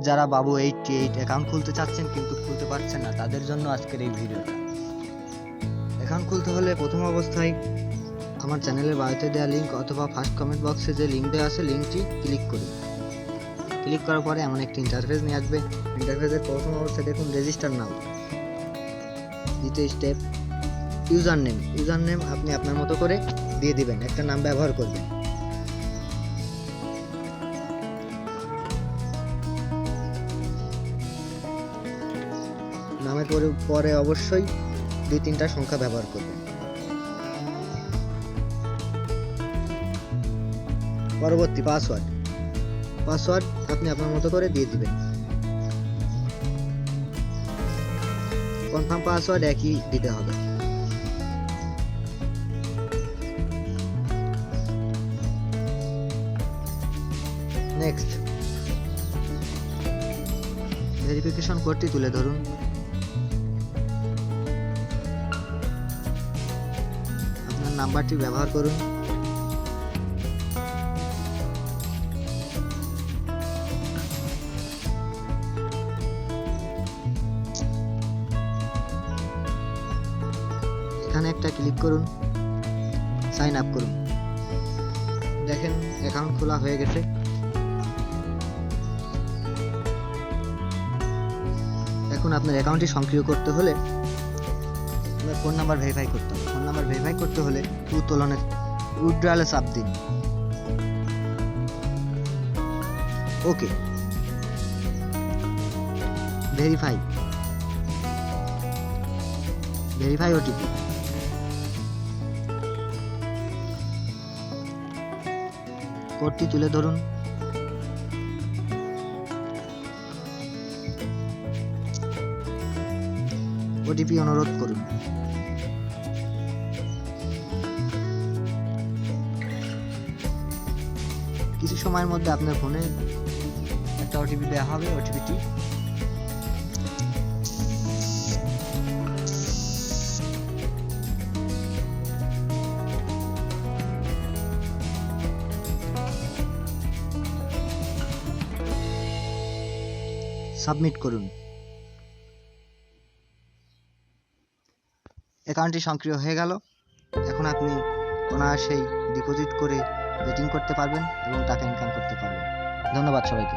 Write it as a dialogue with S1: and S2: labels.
S1: যারা বাবু 88 অ্যাকাউন্ট খুলতে চাচ্ছেন কিন্তু খুলতে পারছেন না, তাদের জন্য আজকের এই ভিডিওটা। অ্যাকাউন্ট খুলতে হলে প্রথম অবস্থায় আমার চ্যানেলের বায়োতে দেওয়া লিঙ্ক অথবা ফার্স্ট কমেন্ট বক্সে যে লিঙ্ক দেওয়া আছে লিঙ্কটি ক্লিক করুন। ক্লিক করার পরে এমন একটি ইন্টারফেস নিয়ে আসবে। ইন্টারফেসের প্রথম অবস্থায় দেখুন রেজিস্টার নাও। দ্বিতীয় স্টেপ ইউজার নেম আপনি আপনার মতো করে দিয়ে দিবেন, একটা নাম ব্যবহার করবেন। নামের পরে অবশ্যই 2-3টা সংখ্যা ব্যবহার করবেন। পরবর্তী পাসওয়ার্ড আপনি আপনার মতো করে দিয়ে দিবেন। কনফার্ম পাসওয়ার্ড একই দিতে হবে। নেক্সট ভেরিফিকেশন কোডটি তুলে ধরুন। আপনার নাম্বারটি ব্যবহার করুন। এখানে একটা ক্লিক করুন, সাইন আপ করুন। দেখেন অ্যাকাউন্ট খোলা হয়ে গেছে। এখন আপনার অ্যাকাউন্টটি সক্রিয় করতে হলে আপনার ফোন নাম্বার ভেরিফাই করতে হবে। ফোন নাম্বার ভেরিফাই করতে হলে উইথড্রয়ালে চাপ দিন। ওকে, ভেরিফাই ওটিপি। কোডটি তুলে ধরুন। ওটিপি অনুরোধ করুন। কিছু সময়ের মধ্যে আপনার ফোনে একটা ওটিপি দেওয়া হবে। ওটিপিটি সাবমিট করুন। অ্যাকাউন্টটি সক্রিয় হয়ে গেল। এখন আপনি অনায়াসেই ডিপোজিট করে বেটিং করতে পারবেন এবং টাকা ইনকাম করতে পারবেন। ধন্যবাদ সবাইকে।